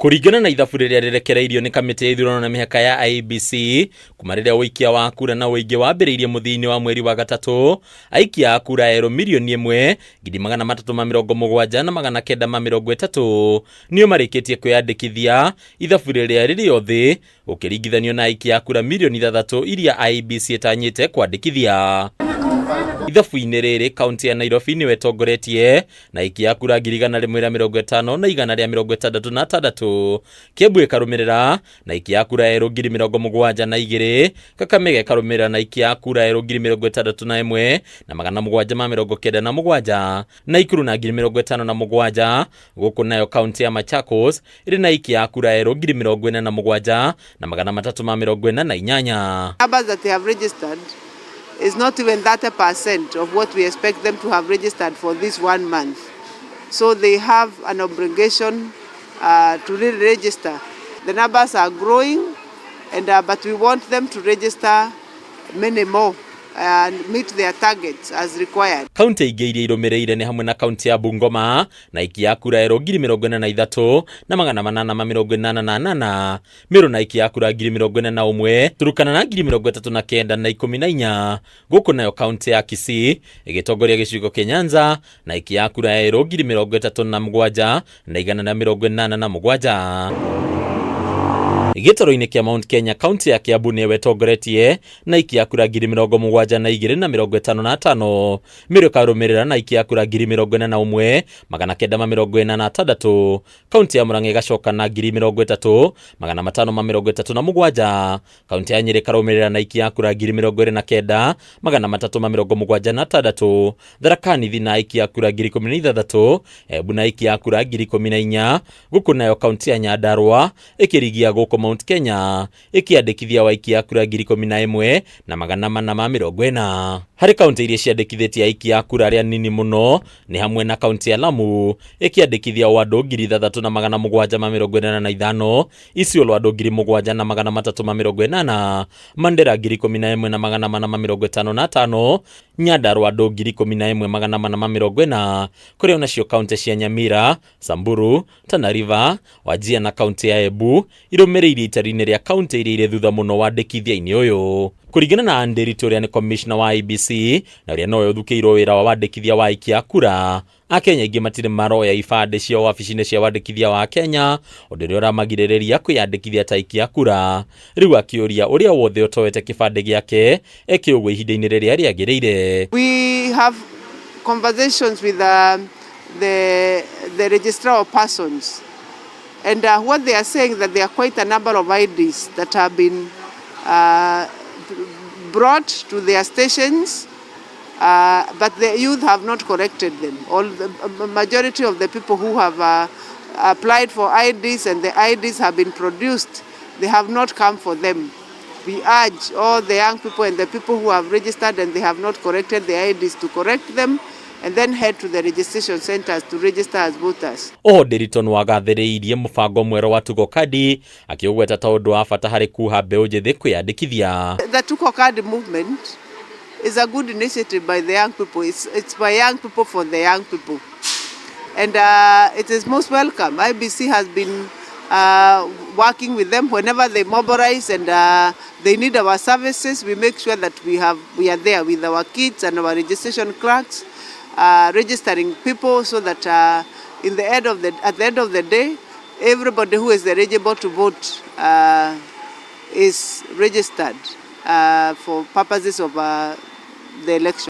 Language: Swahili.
Kuringana na ithabu riria rirekereirio ni kamiti ya ithurano na mihaka ya IEBC kuma riria wikia wa kura na uingi wambiriirie muthiini wa mweri wa gatatu, aikia a kura ero mirioni 1,370,700 na 930 nio marikitie kwiyandikithia ithabu riria riri thi ukiringithanio na aikia a kura mirioni 3 iria IEBC itanyite kwandikithia. Ithabu-ini riri kaunti ya Nairobi niwe tongoretie na aikia a kura 150 na 166. Kiambu ikarumirira na aikia a kura ero 72,002. Kakamega ikarumirira na aikia a kura ero 61,000 na 797. Nakuru na 57,000. Guku nayo kaunti ya Machakos iri na aikia a kura ero 47,000 na 348. Numbers that they have registered is not even 30% of what we expect them to have registered for this 1 month. So they have an obligation to re-register. The numbers are growing, and but we want them to register many more and meet their targets as required. Kaunti ingi iria irumireire ni hamwe na kaunti ya Bungoma na aikia a kura ero 43,000 na 888. Meru na aikia a kura 41,000, Turukana na 39,014. Guku nayo kaunti ya Kisii igitongoria gicigo kia Nyanza na aikia a kura ero 37,000 na 187. Gitoro-ini kia Mount Kenya kaunti ya Kiambu niwe tongoretie na aikia a kura 72,255. Meru karumirira na aikia a kura 41,946. Kaunti ya Murang'a igacoka na 30,537. Kaunti ya Nyeri karumirira na aikia a kura 29,376. Tharaka Nithi na aikia a kura 16,000. Embu na aikia a kura 14,000. Guku nayo kaunti ya Nyandarua ikirigia guku Mount Kenya ikiandikithia waikia a kura 11,000 na 440. Hari kaunti iria ciandikithitie aikia a kura aria nini muno ni hamwe na kaunti ya Lamu ikiandikithia andu 3,745, Isiolo andu 7,380, Mandera 11,455, Nyandarua andu 11,440. Kuri onacio kaunti cia Nyamira, Samburu, Tana River, Wajir na kaunti ya Embu irumireirie itari-ini ria kaunti iria iri thutha muno wandikithia-ini uyu. Kuringana na Nderitu uria ni commissioner wa IEBC na uria nowe uthukiirwo wira wa wandikithia wa aikia a kura, Akenya ingi matire maroya ibande cia wabici-ini cia wandikithia wa Kenya, undu uria uramagiririria kwiyandikithia ta aikia a kura. Riu akiuria uria wothe utoete kibande giake eke uguo ihinda-ini riria riagiriire. We have conversations with the registrar of persons, and what they are saying that there are quite a number of IDs that have been brought to their stations, but the youth have not corrected them. The majority of the people who have applied for IDs and the IDs have been produced, they have not come for them. We urge all the young people and the people who have registered and they have not corrected the IDs to correct them, and then head to the registration centers to register as voters. Nderitu wagathiriirie mubango mwero wa Tuko Kadi akiugweta ta undu wa bata hari kuha mbeu njithi kwiyandikithia. The Tuko Kadi movement is a good initiative by the young people. It's by young people for the young people, and it is most welcome. IEBC has been working with them whenever they mobilize and they need our services. We make sure that we are there with our kids and our registration clerks, registering people, so that at the end of the day, everybody who is eligible to vote is registered for purposes of the election.